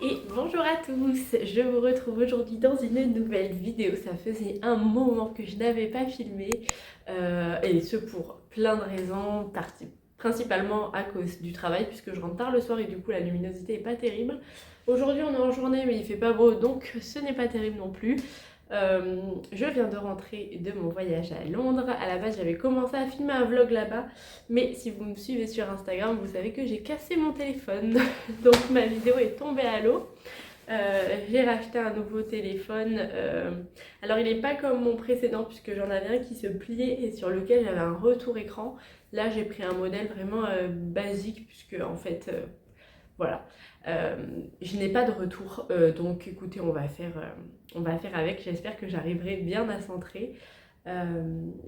Et bonjour à tous, je vous retrouve aujourd'hui dans une nouvelle vidéo. Ça faisait un moment que je n'avais pas filmé, et ce pour plein de raisons, principalement à cause du travail, puisque je rentre tard le soir et du coup la luminosité est pas terrible. Aujourd'hui on est en journée mais il fait pas beau, donc ce n'est pas terrible non plus. Je viens de rentrer de mon voyage à Londres. À la base j'avais commencé à filmer un vlog là-bas, mais si vous me suivez sur Instagram vous savez que j'ai cassé mon téléphone donc ma vidéo est tombée à l'eau. J'ai racheté un nouveau téléphone, alors il n'est pas comme mon précédent puisque j'en avais un qui se pliait et sur lequel j'avais un retour écran. Là j'ai pris un modèle vraiment basique puisque en fait voilà, je n'ai pas de retour, donc écoutez on va faire avec. J'espère que j'arriverai bien à centrer.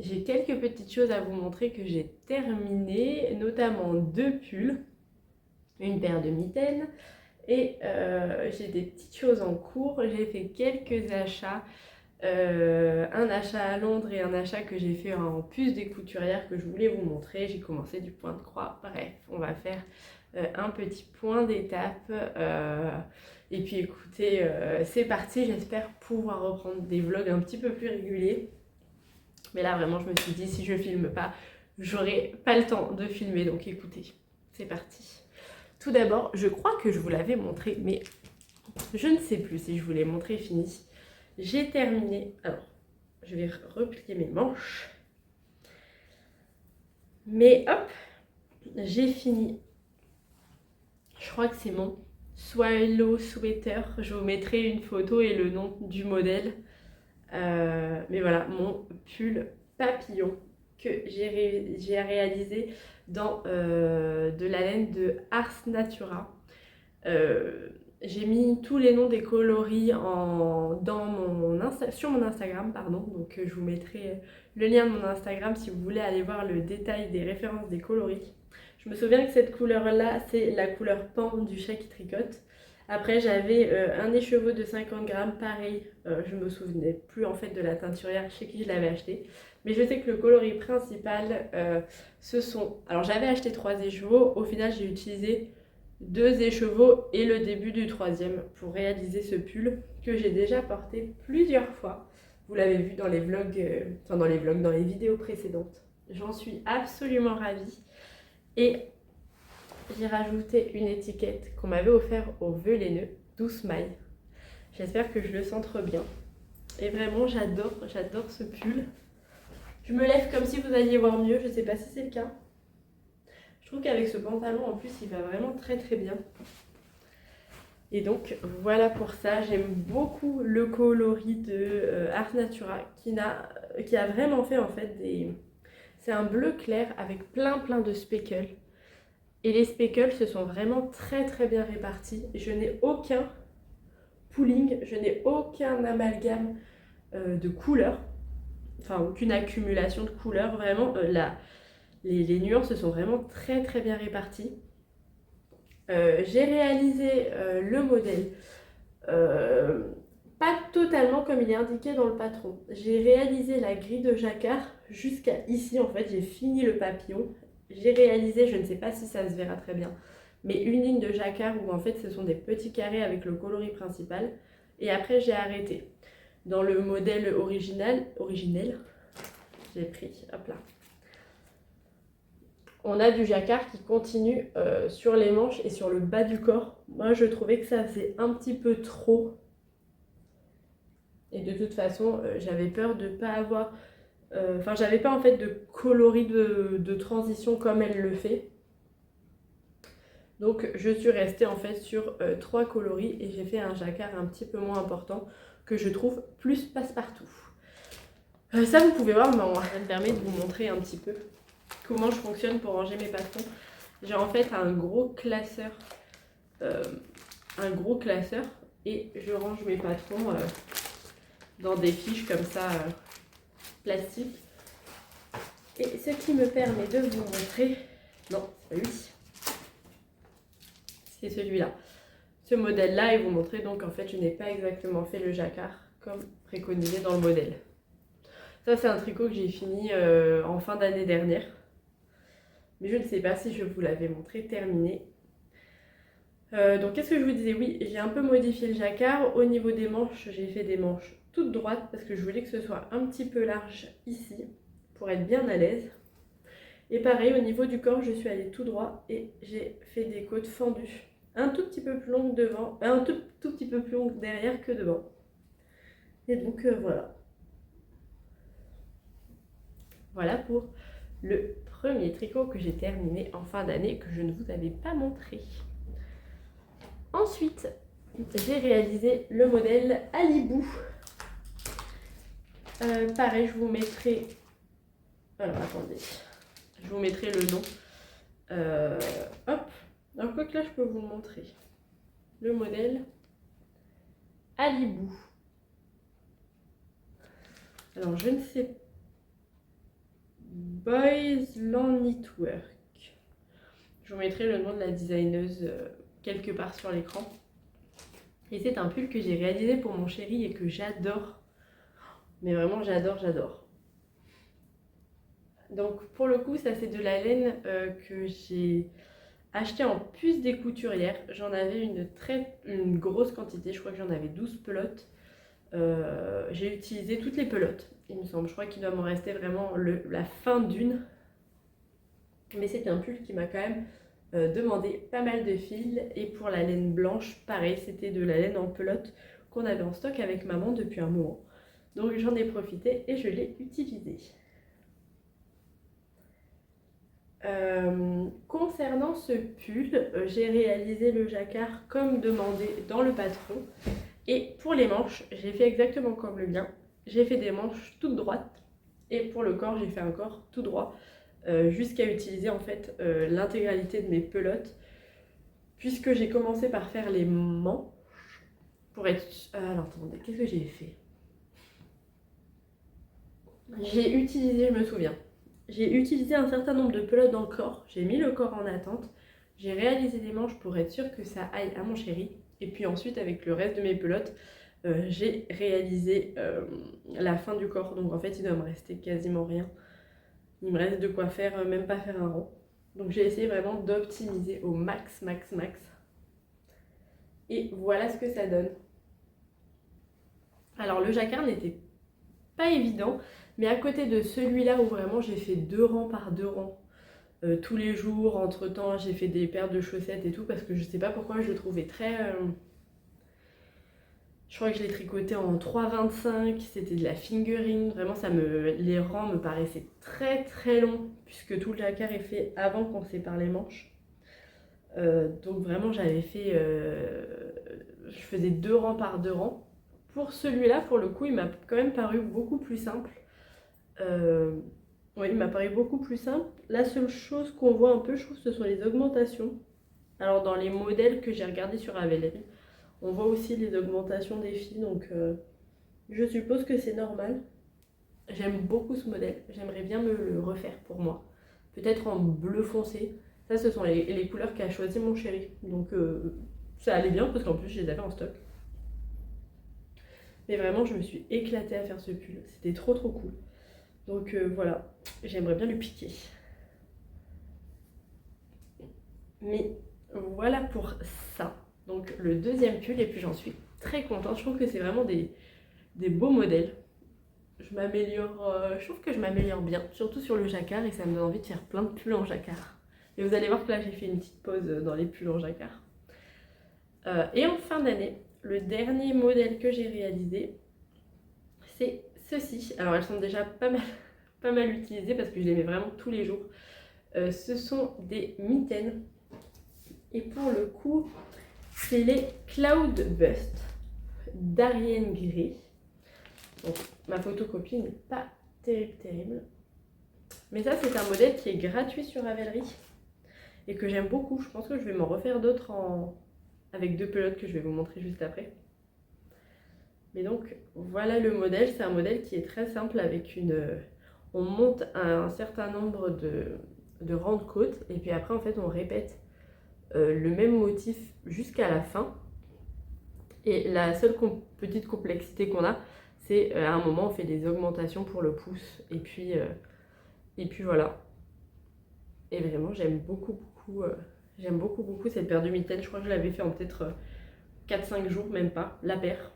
J'ai quelques petites choses à vous montrer que j'ai terminées, notamment 2 pulls, une paire de mitaines et j'ai des petites choses en cours. J'ai fait quelques achats, un achat à Londres et un achat que j'ai fait en puce des couturières que je voulais vous montrer. J'ai commencé du point de croix, bref on va faire un petit point d'étape, et puis écoutez, c'est parti. J'espère pouvoir reprendre des vlogs un petit peu plus réguliers, mais là vraiment je me suis dit si je filme pas j'aurai pas le temps de filmer, donc écoutez c'est parti. Tout d'abord je crois que je vous l'avais montré mais je ne sais plus si je vous l'ai montré fini. J'ai terminé, alors je vais replier mes manches, mais hop, j'ai fini. Je crois que c'est mon Swallow Sweater. Je vous mettrai une photo et le nom du modèle. Mais voilà, mon pull papillon que j'ai réalisé dans de la laine de Ars Natura. J'ai mis tous les noms des coloris sur mon Instagram, pardon. Donc je vous mettrai le lien de mon Instagram si vous voulez aller voir le détail des références des coloris. Je me souviens que cette couleur-là, c'est la couleur pan du chat qui tricote. Après, j'avais un écheveau de 50 grammes, pareil. Je me souvenais plus en fait de la teinturière chez qui je l'avais acheté. Mais je sais que le coloris principal, ce sont... Alors, j'avais acheté 3 écheveaux. Au final, j'ai utilisé 2 écheveaux et le début du 3e pour réaliser ce pull que j'ai déjà porté plusieurs fois. Vous l'avez vu dans les vlogs, dans les vidéos précédentes. J'en suis absolument ravie. Et j'ai rajouté une étiquette qu'on m'avait offert au vœu laineux, douce maille. J'espère que je le centre bien. Et vraiment, j'adore ce pull. Je me lève comme si vous alliez voir mieux, je ne sais pas si c'est le cas. Je trouve qu'avec ce pantalon, en plus, il va vraiment très très bien. Et donc, voilà pour ça. J'aime beaucoup le coloris de Ars Natura qui a vraiment fait en fait des... C'est un bleu clair avec plein de speckles. Et les speckles se sont vraiment très très bien répartis. Je n'ai aucun pooling, je n'ai aucun amalgame de couleurs, enfin aucune accumulation de couleurs. Vraiment, les nuances se sont vraiment très très bien réparties. J'ai réalisé le modèle, pas totalement comme il est indiqué dans le patron. J'ai réalisé la grille de jacquard jusqu'à ici, en fait j'ai fini le papillon. J'ai réalisé, je ne sais pas si ça se verra très bien, mais une ligne de jacquard où en fait ce sont des petits carrés avec le coloris principal. Et après j'ai arrêté. Dans le modèle originel, j'ai pris, hop là. On a du jacquard qui continue sur les manches et sur le bas du corps. Moi je trouvais que ça faisait un petit peu trop. Et de toute façon j'avais peur de ne pas avoir... Enfin, j'avais pas en fait de coloris de transition comme elle le fait. Donc je suis restée en fait sur 3 coloris et j'ai fait un jacquard un petit peu moins important que je trouve plus passe-partout. Ça vous pouvez voir, ça me permet de vous montrer un petit peu comment je fonctionne pour ranger mes patrons. J'ai en fait un gros classeur et je range mes patrons dans des fiches comme ça plastique. Et ce qui me permet de vous montrer, non c'est pas lui, c'est celui-là, ce modèle-là, et vous montrer donc en fait je n'ai pas exactement fait le jacquard comme préconisé dans le modèle. Ça c'est un tricot que j'ai fini en fin d'année dernière, mais je ne sais pas si je vous l'avais montré terminé. Donc qu'est-ce que je vous disais? Oui, j'ai un peu modifié le jacquard. Au niveau des manches, j'ai fait des manches toutes droites parce que je voulais que ce soit un petit peu large ici pour être bien à l'aise. Et pareil, au niveau du corps, je suis allée tout droit et j'ai fait des côtes fendues. Un tout petit peu plus longues devant, un tout petit peu plus longues derrière que devant. Et donc voilà. Voilà pour le premier tricot que j'ai terminé en fin d'année que je ne vous avais pas montré. Ensuite, j'ai réalisé le modèle Alibou. Pareil, je vous mettrai... Alors, attendez. Je vous mettrai le nom. Hop. Alors, quoi que là, je peux vous le montrer. Le modèle Alibou. Alors, je ne sais pas. Boys Land Knitwork. Je vous mettrai le nom de la designeuse quelque part sur l'écran. Et c'est un pull que j'ai réalisé pour mon chéri et que j'adore. Mais vraiment, j'adore, j'adore. Donc pour le coup, ça c'est de la laine que j'ai acheté en puce des couturières. J'en avais une grosse quantité, je crois que j'en avais 12 pelotes. J'ai utilisé toutes les pelotes, il me semble. Je crois qu'il doit m'en rester vraiment la fin d'une. Mais c'est un pull qui m'a quand même demandé pas mal de fils. Et pour la laine blanche, pareil, c'était de la laine en pelote qu'on avait en stock avec maman depuis un moment. Donc j'en ai profité et je l'ai utilisé. Concernant ce pull, j'ai réalisé le jacquard comme demandé dans le patron. Et pour les manches, j'ai fait exactement comme le mien. J'ai fait des manches toutes droites. Et pour le corps, j'ai fait un corps tout droit. Jusqu'à utiliser en fait l'intégralité de mes pelotes. Puisque j'ai commencé par faire les manches. Pour être... alors attendez, qu'est-ce que j'ai fait? J'ai utilisé, je me souviens. J'ai utilisé un certain nombre de pelotes dans le corps. J'ai mis le corps en attente. J'ai réalisé les manches pour être sûre que ça aille à mon chéri. Et puis ensuite, avec le reste de mes pelotes, j'ai réalisé la fin du corps. Donc en fait, il doit me rester quasiment rien. Il me reste de quoi faire, même pas faire un rond. Donc j'ai essayé vraiment d'optimiser au max, max, max. Et voilà ce que ça donne. Alors le jacquard n'était pas évident. Mais à côté de celui-là où vraiment j'ai fait 2 rangs par 2 rangs tous les jours, entre temps j'ai fait des paires de chaussettes et tout parce que je sais pas pourquoi je le trouvais très... Je crois que je l'ai tricoté en 3,25, c'était de la fingering, vraiment les rangs me paraissaient très très longs puisque tout le jacquard est fait avant qu'on sépare les manches. Donc vraiment j'avais fait... je faisais 2 rangs par 2 rangs. Pour celui-là, pour le coup, il m'a quand même paru beaucoup plus simple. Oui, il m'apparaît beaucoup plus simple. La seule chose qu'on voit un peu, je trouve, ce sont les augmentations. Alors dans les modèles que j'ai regardés sur Ravelry, on voit aussi les augmentations des fils, donc je suppose que c'est normal. J'aime beaucoup ce modèle, j'aimerais bien me le refaire pour moi. Peut-être en bleu foncé. Ça, ce sont les couleurs qu'a choisi mon chéri. Donc ça allait bien parce qu'en plus je les avais en stock. Mais vraiment, je me suis éclatée à faire ce pull. C'était trop trop cool. Donc voilà, j'aimerais bien lui piquer. Mais voilà pour ça. Donc le deuxième pull, et puis j'en suis très contente. Je trouve que c'est vraiment des beaux modèles. Je trouve que je m'améliore bien, surtout sur le jacquard, et ça me donne envie de faire plein de pulls en jacquard. Et vous allez voir que là, j'ai fait une petite pause dans les pulls en jacquard. Et en fin d'année, le dernier modèle que j'ai réalisé, c'est ceci. Alors elles sont déjà pas mal utilisées parce que je les mets vraiment tous les jours. Ce sont des mitaines. Et pour le coup, c'est les Cloud Bust d'Ariane Gray. Donc ma photocopie n'est pas terrible. Mais ça, c'est un modèle qui est gratuit sur Ravelry et que j'aime beaucoup. Je pense que je vais m'en refaire d'autres avec 2 pelotes que je vais vous montrer juste après. Mais donc voilà le modèle, c'est un modèle qui est très simple avec on monte un certain nombre de rangs de côtes et puis après en fait on répète le même motif jusqu'à la fin. Et la seule petite complexité qu'on a, c'est à un moment on fait des augmentations pour le pouce et puis voilà. Et vraiment j'aime beaucoup J'aime beaucoup cette paire de mitaines. Je crois que je l'avais fait en peut-être 4-5 jours, même pas, la paire.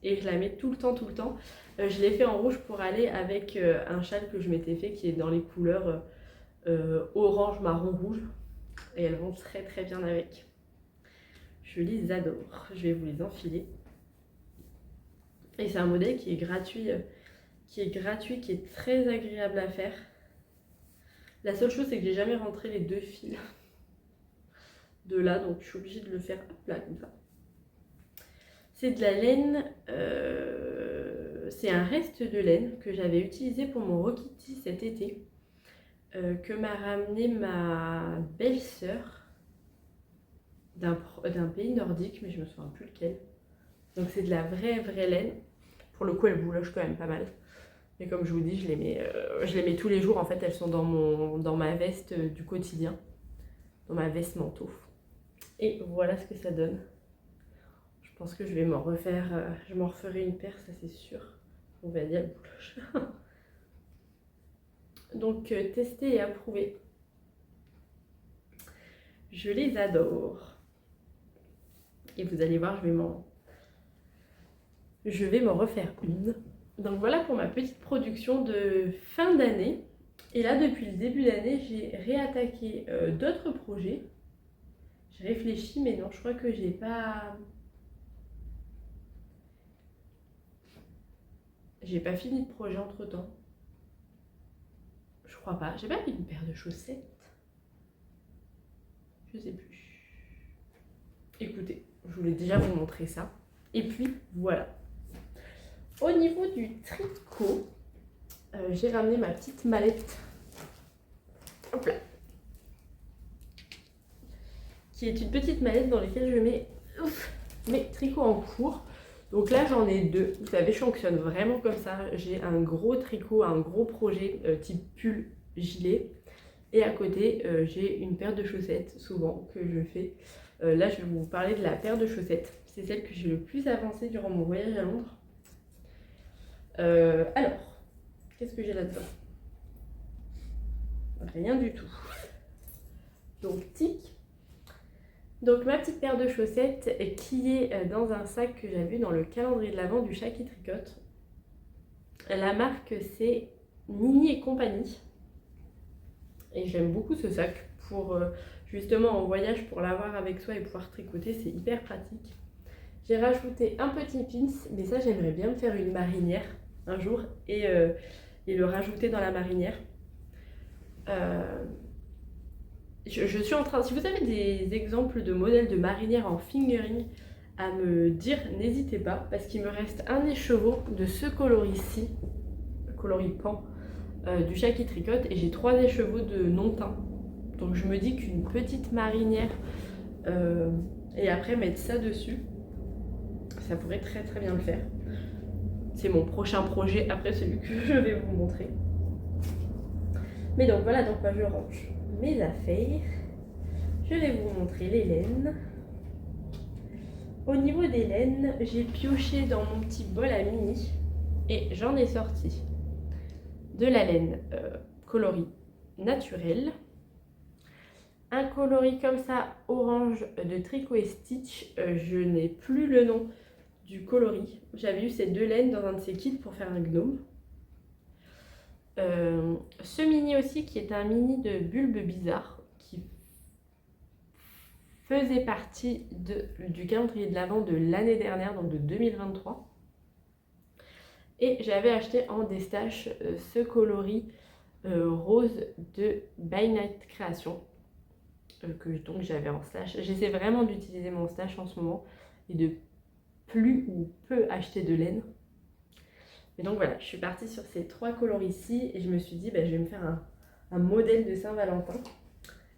Et je la mets tout le temps. Je l'ai fait en rouge pour aller avec un châle que je m'étais fait qui est dans les couleurs orange, marron, rouge. Et elles vont très bien avec. Je les adore. Je vais vous les enfiler. Et c'est un modèle qui est gratuit, qui est très agréable à faire. La seule chose, c'est que j'ai jamais rentré les 2 fils de là, donc je suis obligée de le faire hop là, comme ça. C'est de la laine, c'est un reste de laine que j'avais utilisé pour mon Rokiti cet été, que m'a ramené ma belle-sœur d'un pays nordique, mais je me souviens plus lequel. Donc c'est de la vraie laine. Pour le coup, elle bouloche quand même pas mal. Mais comme je vous dis, je les mets tous les jours. En fait, elles sont dans ma veste du quotidien, dans ma veste manteau. Et voilà ce que ça donne. Je pense que je vais m'en refaire, je m'en referai une paire, ça c'est sûr. On va dire bouloche. Donc testé et approuvé. Je les adore. Et vous allez voir, je vais m'en refaire une. Donc voilà pour ma petite production de fin d'année. Et là, depuis le début d'année, j'ai réattaqué d'autres projets. J'ai réfléchi, mais non, je crois que j'ai pas fini de projet entre temps. Je crois pas. J'ai pas mis une paire de chaussettes. Je sais plus. Écoutez, je voulais déjà vous montrer ça. Et puis voilà. Au niveau du tricot, j'ai ramené ma petite mallette. Hop là. Qui est une petite mallette dans laquelle je mets mes tricots en cours. Donc là j'en ai 2. Vous savez, je fonctionne vraiment comme ça. J'ai un gros tricot, un gros projet type pull gilet. Et à côté, j'ai une paire de chaussettes souvent que je fais. Là je vais vous parler de la paire de chaussettes. C'est celle que j'ai le plus avancée durant mon voyage à Londres. Alors, qu'est-ce que j'ai là-dedans? Rien du tout. Donc tic. Donc ma petite paire de chaussettes qui est dans un sac que j'avais vu dans le calendrier de l'Avent du chat qui tricote. La marque c'est Nini et compagnie. Et j'aime beaucoup ce sac pour justement en voyage, pour l'avoir avec soi et pouvoir tricoter, c'est hyper pratique. J'ai rajouté un petit pins, mais ça j'aimerais bien me faire une marinière un jour et le rajouter dans la marinière. Je suis en train, si vous avez des exemples de modèles de marinière en fingering à me dire, n'hésitez pas, parce qu'il me reste un écheveau de ce coloris-ci, coloripant, du chat qui tricote, et j'ai 3 écheveaux de non-teint. Donc je me dis qu'une petite marinière et après mettre ça dessus, ça pourrait très bien le faire. C'est mon prochain projet après celui que je vais vous montrer. Mais donc voilà, donc moi je range mes affaires. Je vais vous montrer les laines. Au niveau des laines, j'ai pioché dans mon petit bol à mini et j'en ai sorti de la laine coloris naturelle, un coloris comme ça orange de Tricot et Stitch. Je n'ai plus le nom du coloris. J'avais eu ces 2 laines dans un de ces kits pour faire un gnome. Ce mini aussi qui est un mini de bulbe bizarre qui faisait partie du calendrier de l'Avent de l'année dernière, donc de 2023. Et j'avais acheté en déstache ce coloris rose de By Night Création que donc j'avais en stash. J'essaie vraiment d'utiliser mon stash en ce moment et de plus ou peu acheter de laine. Et donc voilà, je suis partie sur ces 3 coloris ici et je me suis dit je vais me faire un modèle de Saint-Valentin.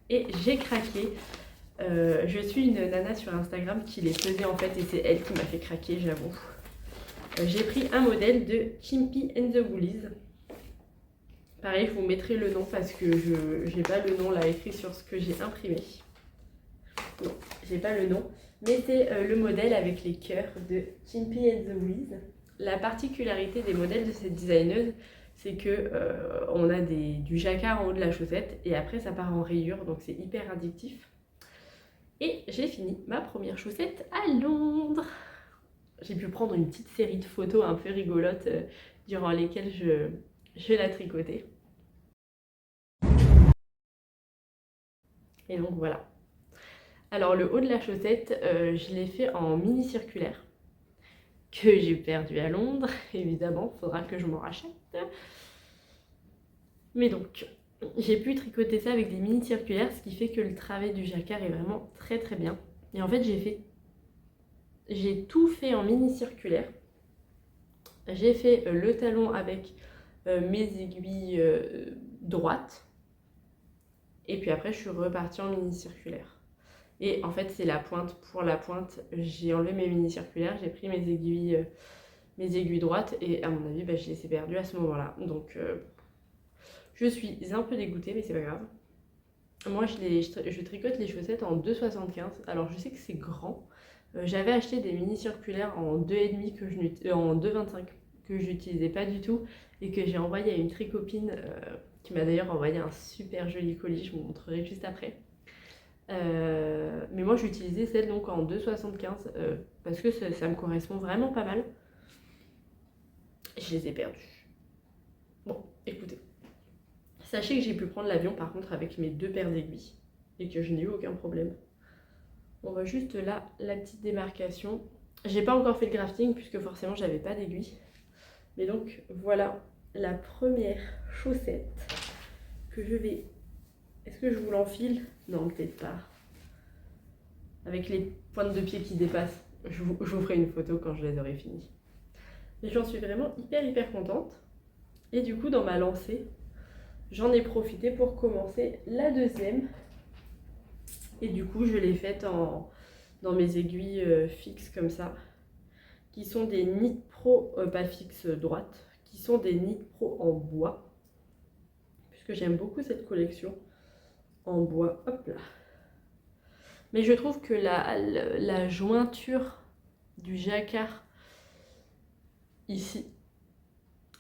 Et j'ai craqué. Je suis une nana sur Instagram qui les faisait en fait et c'est elle qui m'a fait craquer, j'avoue. J'ai pris un modèle de Chimpy and the Woolies. Pareil, je vous mettrai le nom parce que je n'ai pas le nom là écrit sur ce que j'ai imprimé. Non, j'ai pas le nom. Mais c'est le modèle avec les cœurs de Chimpy and the Woolies. La particularité des modèles de cette designeuse, c'est que on a du jacquard en haut de la chaussette et après ça part en rayures, donc c'est hyper addictif. Et j'ai fini ma première chaussette à Londres. J'ai pu prendre une petite série de photos un peu rigolotes durant lesquelles je la tricotais. Et donc voilà. Alors le haut de la chaussette, je l'ai fait en mini circulaire que j'ai perdu à Londres. Évidemment, il faudra que je m'en rachète. Mais donc, j'ai pu tricoter ça avec des mini circulaires, ce qui fait que le travail du jacquard est vraiment très très bien. Et en fait, j'ai tout fait en mini circulaire. J'ai fait le talon avec mes aiguilles droites. Et puis après, je suis repartie en mini circulaire. Et en fait, c'est la pointe pour la pointe. J'ai enlevé mes mini circulaires, j'ai pris mes aiguilles droites et à mon avis, bah, je les ai perdues à ce moment-là. Donc, je suis un peu dégoûtée, mais c'est pas grave. Moi, je tricote les chaussettes en 2,75. Alors, je sais que c'est grand. J'avais acheté des mini circulaires en 2,5 en 2,25 que j'utilisais pas du tout et que j'ai envoyé à une tricopine qui m'a d'ailleurs envoyé un super joli colis. Je vous montrerai juste après. Mais moi j'ai utilisé celle donc en 2,75 parce que ça me correspond vraiment pas mal. Je les ai perdus. Bon, écoutez. Sachez que j'ai pu prendre l'avion par contre avec mes 2 paires d'aiguilles et que je n'ai eu aucun problème. On voit juste là la petite démarcation. J'ai pas encore fait le grafting puisque forcément j'avais pas d'aiguilles. Mais donc voilà la première chaussette que je vais... Est-ce que je vous l'enfile? Non, peut-être pas. Avec les pointes de pied qui dépassent. Je vous ferai une photo quand je les aurai finies. Mais j'en suis vraiment hyper contente. Et du coup, dans ma lancée, j'en ai profité pour commencer la deuxième. Et du coup, je l'ai faite dans mes aiguilles fixes comme ça, qui sont des Knit Pro, pas fixes droites, qui sont des Knit Pro en bois. Puisque j'aime beaucoup cette collection en bois. Hop là. Mais je trouve que la jointure du jacquard ici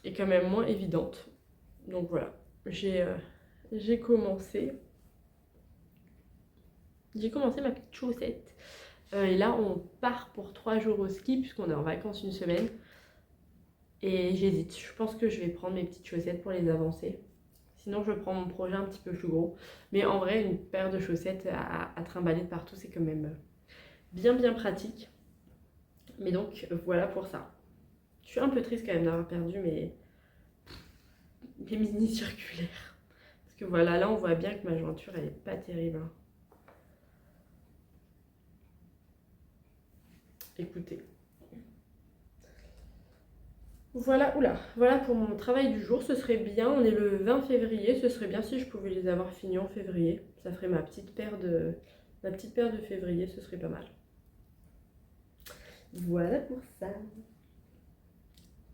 est quand même moins évidente. Donc voilà, j'ai commencé ma petite chaussette. Et là, on part pour 3 jours au ski puisqu'on est en vacances une semaine. Et j'hésite. Je pense que je vais prendre mes petites chaussettes pour les avancer. Sinon, je prends mon projet un petit peu plus gros. Mais en vrai, une paire de chaussettes à trimballer de partout, c'est quand même bien pratique. Mais donc, voilà pour ça. Je suis un peu triste quand même d'avoir perdu mes mini circulaires. Parce que voilà, là, on voit bien que ma jointure, elle est pas terrible. Hein. Écoutez. Voilà, oula, voilà pour mon travail du jour, ce serait bien, on est le 20 février, ce serait bien si je pouvais les avoir finis en février. Ça ferait ma petite paire de février, ce serait pas mal. Voilà pour ça.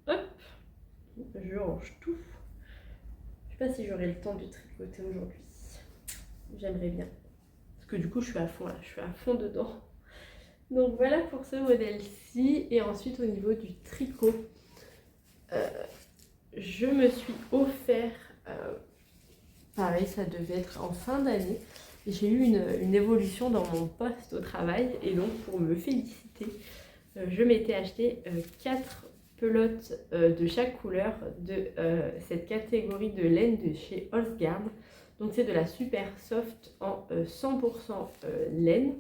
Hop, je range tout. Je sais pas si j'aurai le temps de tricoter aujourd'hui. J'aimerais bien. Parce que du coup, je suis à fond là, je suis à fond dedans. Donc voilà pour ce modèle-ci. Et ensuite, au niveau du tricot, je me suis offert, pareil, ça devait être en fin d'année, j'ai eu une évolution dans mon poste au travail et donc pour me féliciter, je m'étais acheté 4 pelotes de chaque couleur de cette catégorie de laine de chez Holzgard. Donc c'est de la super soft en 100% laine.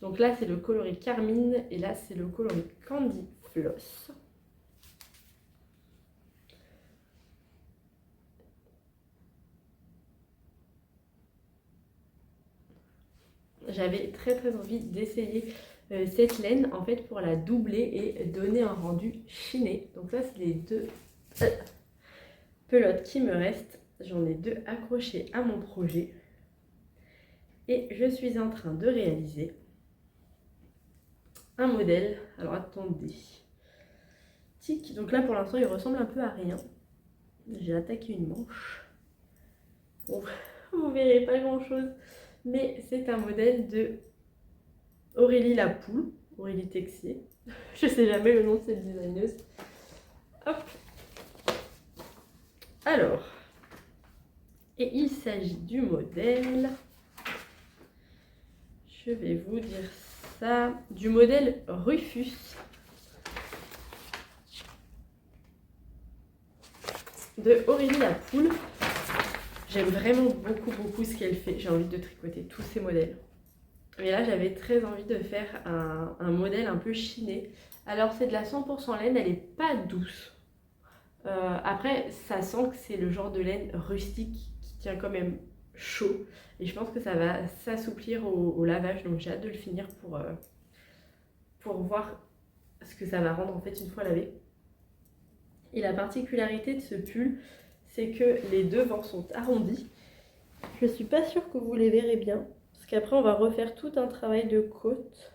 Donc là c'est le coloris Carmine et là c'est le coloris Candy Floss. J'avais très envie d'essayer cette laine en fait pour la doubler et donner un rendu chiné. Donc ça c'est les 2 pelotes qui me restent. J'en ai 2 accrochées à mon projet. Et je suis en train de réaliser un modèle. Alors attendez. Tic. Donc là pour l'instant il ressemble un peu à rien. J'ai attaqué une manche. Bon, vous verrez pas grand chose. Mais c'est un modèle de Aurélie Lapoule, Aurélie Texier. Je sais jamais le nom de cette designeuse. Hop. Alors, et il s'agit du modèle, je vais vous dire ça, du modèle Rufus. De Aurélie la Poule. J'aime vraiment beaucoup ce qu'elle fait. J'ai envie de tricoter tous ces modèles. Mais là, j'avais très envie de faire un modèle un peu chiné. Alors, c'est de la 100% laine, elle n'est pas douce. Après, ça sent que c'est le genre de laine rustique qui tient quand même chaud. Et je pense que ça va s'assouplir au lavage. Donc, j'ai hâte de le finir pour voir ce que ça va rendre en fait une fois lavé. Et la particularité de ce pull, c'est que les devants sont arrondis. Je ne suis pas sûre que vous les verrez bien, parce qu'après on va refaire tout un travail de côte.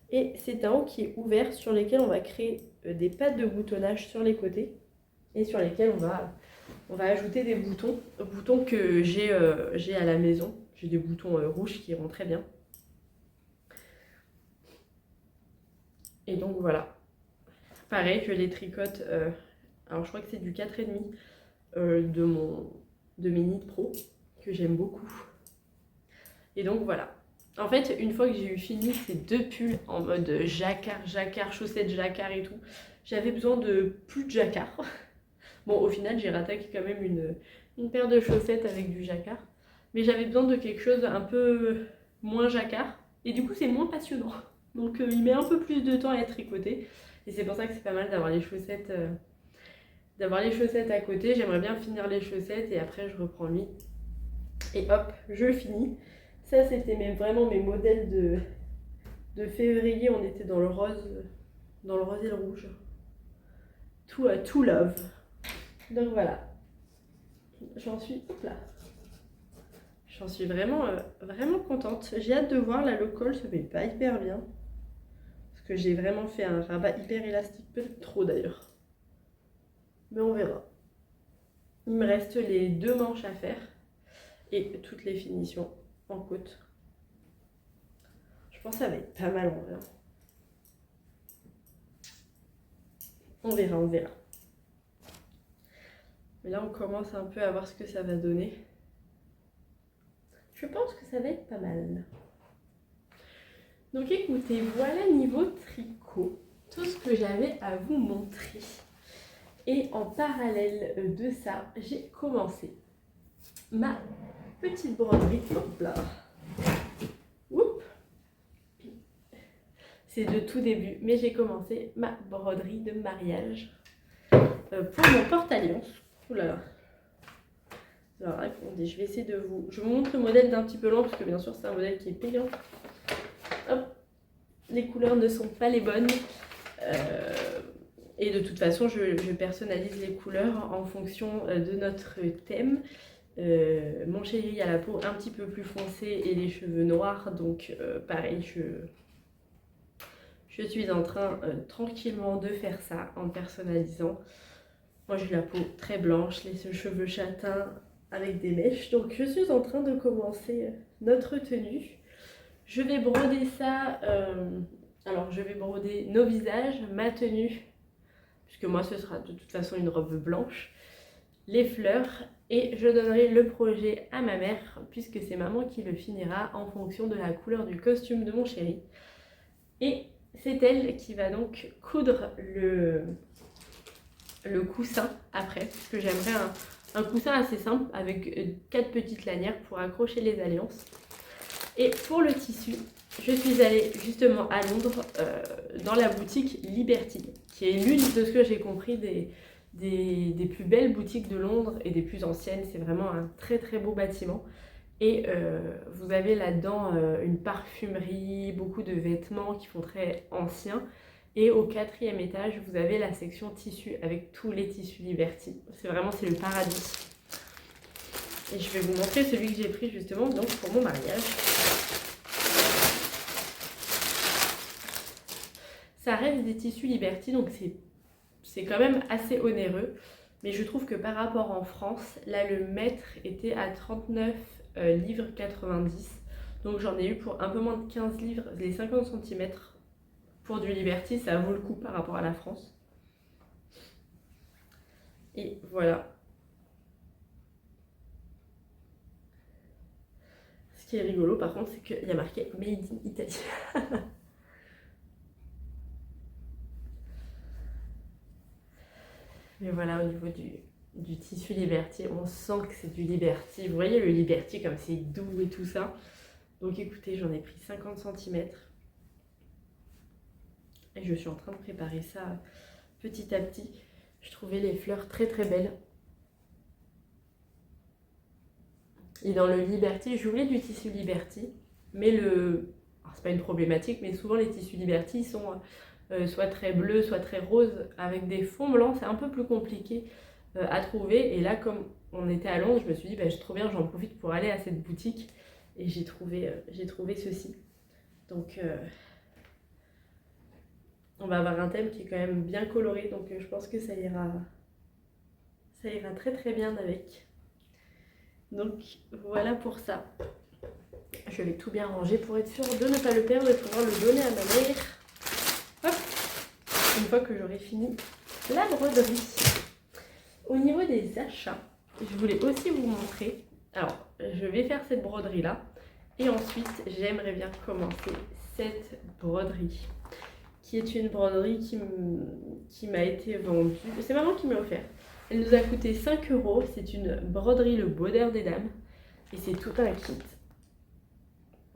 Et c'est un haut qui est ouvert, sur lesquels on va créer des pattes de boutonnage sur les côtés, et sur lesquels on va ajouter des boutons que j'ai à la maison. J'ai des boutons rouges qui iront très bien. Et donc voilà. Pareil, je les tricote, alors je crois que c'est du 4,5 de mes Knit Pro, que j'aime beaucoup. Et donc voilà. En fait, une fois que j'ai eu fini ces deux pulls en mode jacquard, chaussettes jacquard et tout, j'avais besoin de plus de jacquard. Bon, au final, j'ai rattaqué quand même une paire de chaussettes avec du jacquard. Mais j'avais besoin de quelque chose un peu moins jacquard. Et du coup, c'est moins passionnant. Donc, il met un peu plus de temps à être tricoté. Et c'est pour ça que c'est pas mal d'avoir les chaussettes à côté. J'aimerais bien finir les chaussettes et après, je reprends lui. Et hop, je finis. Ça, c'était vraiment mes modèles de février. On était dans le rose et le rouge. Tout love. Donc voilà. J'en suis vraiment contente. J'ai hâte de voir. Là, le col se met pas hyper bien. Parce que j'ai vraiment fait un rabat hyper élastique. Peut-être trop d'ailleurs. Mais on verra. Il me reste les 2 manches à faire. Et toutes les finitions en côte. Je pense que ça va être pas mal en vrai. On verra. Mais là, on commence un peu à voir ce que ça va donner. Je pense que ça va être pas mal. Donc écoutez, voilà niveau tricot, tout ce que j'avais à vous montrer. Et en parallèle de ça, j'ai commencé ma petite broderie. Hop là. Oups. C'est de tout début, mais j'ai commencé ma broderie de mariage pour mon porte-alliance. Ouh là là. Alors attendez, je vais essayer de vous... Je vous montre le modèle d'un petit peu long, parce que bien sûr c'est un modèle qui est payant. Hop. Les couleurs ne sont pas les bonnes. Et de toute façon, je personnalise les couleurs en fonction de notre thème. Mon chéri a la peau un petit peu plus foncée et les cheveux noirs, donc pareil, je suis en train tranquillement de faire ça en personnalisant. Moi j'ai la peau très blanche, les cheveux châtains avec des mèches, donc je suis en train de commencer notre tenue. Je vais broder ça, alors je vais broder nos visages, ma tenue, puisque moi ce sera de toute façon une robe blanche, les fleurs, et je donnerai le projet à ma mère, puisque c'est maman qui le finira en fonction de la couleur du costume de mon chéri. Et c'est elle qui va donc coudre le coussin après, parce que j'aimerais un coussin assez simple avec 4 petites lanières pour accrocher les alliances. Et pour le tissu, je suis allée justement à Londres dans la boutique Liberty, qui est l'une de ce que j'ai compris des plus belles boutiques de Londres et des plus anciennes. C'est vraiment un très beau bâtiment. Et vous avez là-dedans une parfumerie, beaucoup de vêtements qui font très anciens. Et au 4e étage, vous avez la section tissus avec tous les tissus Liberty. C'est le paradis. Et je vais vous montrer celui que j'ai pris justement donc, pour mon mariage. Ça reste des tissus Liberty, donc c'est quand même assez onéreux. Mais je trouve que par rapport en France, là le mètre était à 39 livres 90. Donc j'en ai eu pour un peu moins de 15 livres, les 50 cm pour du Liberty, ça vaut le coup par rapport à la France. Et voilà. Ce qui est rigolo par contre, c'est qu'il y a marqué Made in Italy. Mais voilà, au niveau du tissu Liberty, on sent que c'est du Liberty. Vous voyez le Liberty comme c'est doux et tout ça. Donc écoutez, j'en ai pris 50 cm. Et je suis en train de préparer ça petit à petit. Je trouvais les fleurs très très belles. Et dans le Liberty, je voulais du tissu Liberty. Mais c'est pas une problématique, mais souvent les tissus Liberty sont soit très bleus, soit très roses, avec des fonds blancs. C'est un peu plus compliqué à trouver. Et là, comme on était à Londres, je me suis dit, bah, c'est trop bien, j'en profite pour aller à cette boutique. Et j'ai trouvé ceci. Donc, on va avoir un thème qui est quand même bien coloré. Donc, je pense que ça ira très très bien avec. Donc, voilà pour ça. Je vais tout bien ranger pour être sûre de ne pas le perdre et pouvoir le donner à ma mère. Hop, une fois que j'aurai fini la broderie. Au niveau des achats, je voulais aussi vous montrer. Alors, je vais faire cette broderie là. Et ensuite, j'aimerais bien commencer cette broderie. Qui est une broderie qui m'a été vendue. C'est maman qui m'a offert. Elle nous a coûté 5 €. C'est une broderie Le Bonheur des Dames. Et c'est tout un kit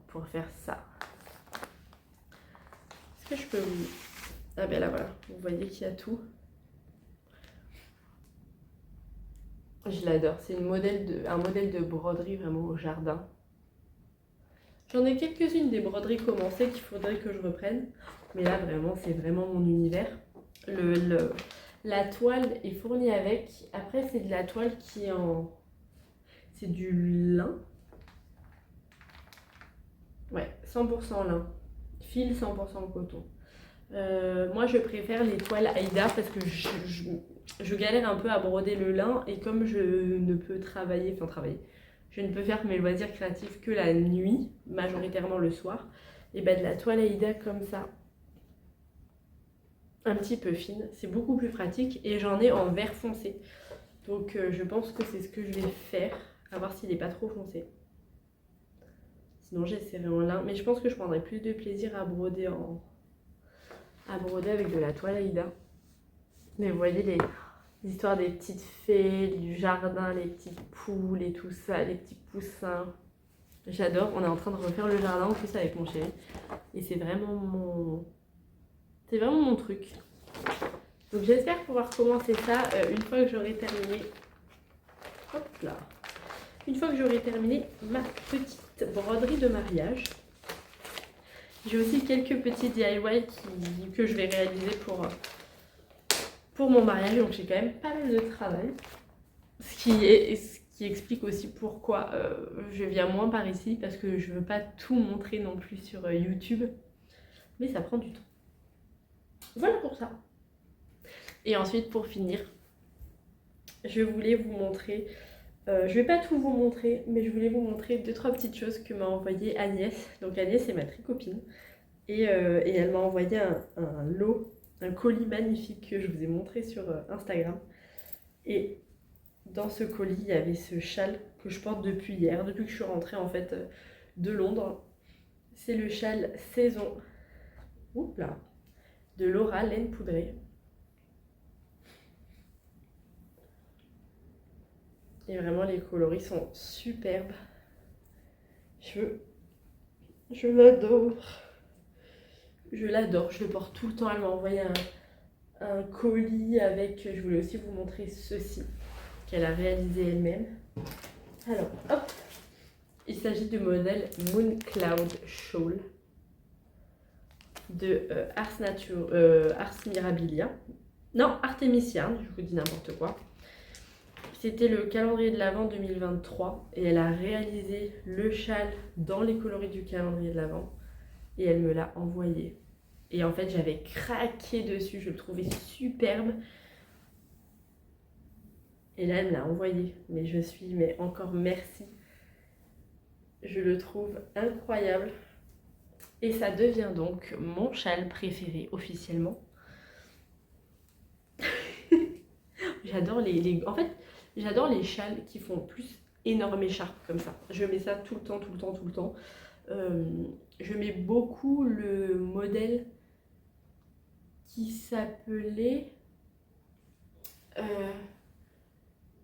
pour faire ça. Est-ce que je peux vous... Ah ben là voilà, vous voyez qu'il y a tout. Je l'adore, c'est un modèle de broderie vraiment au jardin. J'en ai quelques-unes des broderies commencées qu'il faudrait que je reprenne. Mais là vraiment, c'est vraiment mon univers. La toile est fournie avec. Après, c'est de la toile qui est en... C'est du lin. Ouais, 100% lin. Fil 100% coton. Moi, je préfère les toiles Aïda parce que je galère un peu à broder le lin. Et comme je ne peux travailler, je ne peux faire mes loisirs créatifs que la nuit, majoritairement le soir. Et ben de la toile Aïda comme ça, un petit peu fine, c'est beaucoup plus pratique et j'en ai en vert foncé. Donc je pense que c'est ce que je vais faire, à voir s'il n'est pas trop foncé. Sinon j'essaierai en lin, mais je pense que je prendrai plus de plaisir à broder avec de la toile Aïda. Mais vous voyez les histoires des petites fées, du jardin, les petites poules et tout ça, les petits poussins. J'adore, on est en train de refaire le jardin en plus avec mon chéri. Et c'est vraiment mon truc. Donc j'espère pouvoir commencer ça une fois que j'aurai terminé. Hop là. Une fois que j'aurai terminé ma petite broderie de mariage. J'ai aussi quelques petits DIY que je vais réaliser pour mon mariage. Donc j'ai quand même pas mal de travail. Ce qui explique aussi pourquoi je viens moins par ici. Parce que je veux pas tout montrer non plus sur YouTube. Mais ça prend du temps. Voilà pour ça. Et ensuite, pour finir, je voulais vous montrer, je vais pas tout vous montrer, mais je voulais vous montrer 2-3 petites choses que m'a envoyé Agnès. Donc Agnès, c'est ma tricopine. Et elle m'a envoyé un lot, un colis magnifique que je vous ai montré sur Instagram. Et dans ce colis, il y avait ce châle que je porte depuis hier, depuis que je suis rentrée en fait de Londres. C'est le châle saison, oups là, de Laura laine poudrée. Et vraiment les coloris sont superbes. Je l'adore. Je l'adore, je le porte tout le temps. Elle m'a envoyé un colis avec, je voulais aussi vous montrer ceci qu'elle a réalisé elle-même. Alors hop, il s'agit du modèle Moon Cloud Shawl de Ars Mirabilia. Non, Artemisia, je vous dis n'importe quoi. C'était le calendrier de l'Avent 2023 et elle a réalisé le châle dans les coloris du calendrier de l'Avent et elle me l'a envoyé. Et en fait, j'avais craqué dessus, je le trouvais superbe. Et là, elle me l'a envoyé. Mais encore merci. Je le trouve incroyable. Et ça devient donc mon châle préféré officiellement. j'adore en fait, j'adore les châles qui font plus énorme écharpe comme ça. Je mets ça tout le temps, tout le temps, tout le temps. Je mets beaucoup le modèle qui s'appelait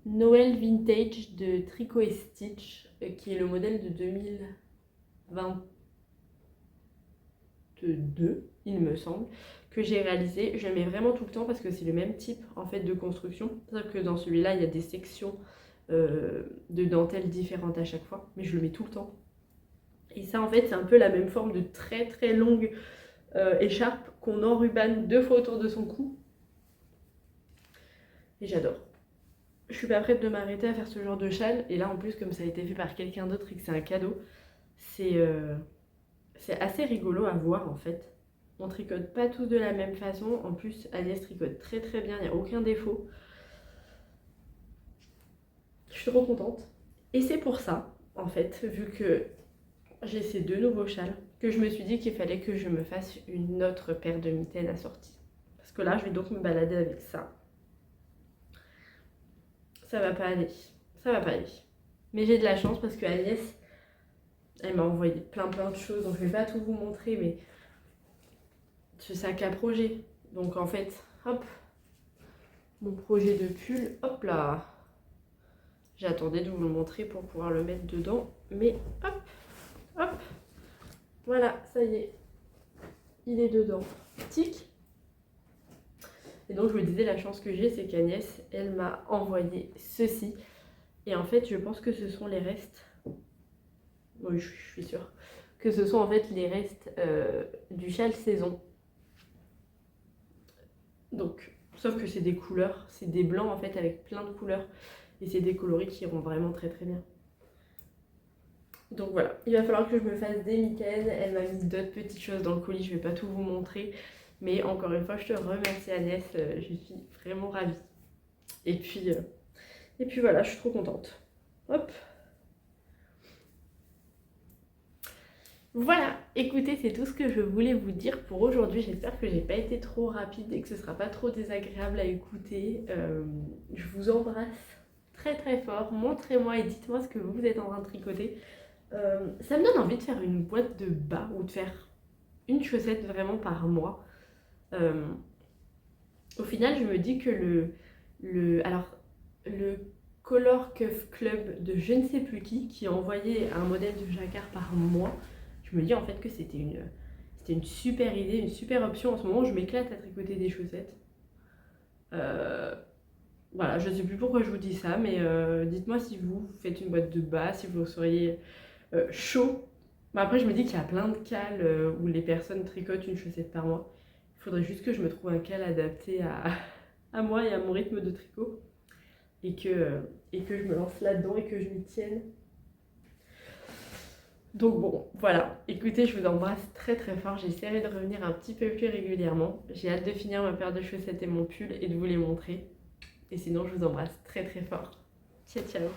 Noël Vintage de Tricot et Stitch, qui est le modèle de 2022, il me semble, que j'ai réalisé. Je le mets vraiment tout le temps parce que c'est le même type en fait de construction, sauf que dans celui-là il y a des sections de dentelle différentes à chaque fois, mais je le mets tout le temps. Et ça en fait c'est un peu la même forme de très très longue écharpe qu'on enrubane 2 fois autour de son cou. Et j'adore. Je suis pas prête de m'arrêter à faire ce genre de châle. Et là en plus comme ça a été fait par quelqu'un d'autre et que c'est un cadeau, c'est assez rigolo à voir en fait. On tricote pas tous de la même façon. En plus Agnès tricote très très bien, il n'y a aucun défaut. Je suis trop contente. Et c'est pour ça en fait, vu que j'ai ces 2 nouveaux châles, que je me suis dit qu'il fallait que je me fasse une autre paire de mitaines assorties. Parce que là je vais donc me balader avec ça. Ça va pas aller, ça va pas aller. Mais j'ai de la chance parce que Agnès, elle m'a envoyé plein de choses, donc je vais pas tout vous montrer, mais ce sac à projet. Donc en fait, hop, mon projet de pull, hop là. J'attendais de vous le montrer pour pouvoir le mettre dedans, mais hop, hop, voilà, ça y est, il est dedans. Tic. Et donc je vous disais, la chance que j'ai, c'est qu'Agnès, elle m'a envoyé ceci. Et en fait, je pense que ce sont les restes, oui je suis sûre, que ce sont en fait les restes du châle saison. Donc, sauf que c'est des couleurs, c'est des blancs en fait avec plein de couleurs. Et c'est des coloris qui iront vraiment très très bien. Donc voilà, il va falloir que je me fasse des mitaines. Elle m'a mis d'autres petites choses dans le colis, je vais pas tout vous montrer. Mais encore une fois, je te remercie Agnès, je suis vraiment ravie. Et puis voilà, je suis trop contente. Hop. Voilà, écoutez, c'est tout ce que je voulais vous dire pour aujourd'hui. J'espère que j'ai pas été trop rapide et que ce sera pas trop désagréable à écouter. Je vous embrasse très très fort. Montrez-moi et dites-moi ce que vous êtes en train de tricoter. Ça me donne envie de faire une boîte de bas ou de faire une chaussette vraiment par mois. Au final, je me dis que le Color Cuff Club de je ne sais plus qui a envoyé un modèle de jacquard par mois, je me dis en fait que c'était une super idée, une super option. En ce moment, je m'éclate à tricoter des chaussettes. Voilà, je ne sais plus pourquoi je vous dis ça, mais dites-moi si vous faites une boîte de bas, si vous seriez chaud. Mais après, je me dis qu'il y a plein de cales où les personnes tricotent une chaussette par mois. Il faudrait juste que je me trouve un cal adapté à moi et à mon rythme de tricot. Et que je me lance là-dedans et que je m'y tienne. Donc bon, voilà. Écoutez, je vous embrasse très très fort. J'essaierai de revenir un petit peu plus régulièrement. J'ai hâte de finir ma paire de chaussettes et mon pull et de vous les montrer. Et sinon, je vous embrasse très très fort. Ciao, ciao.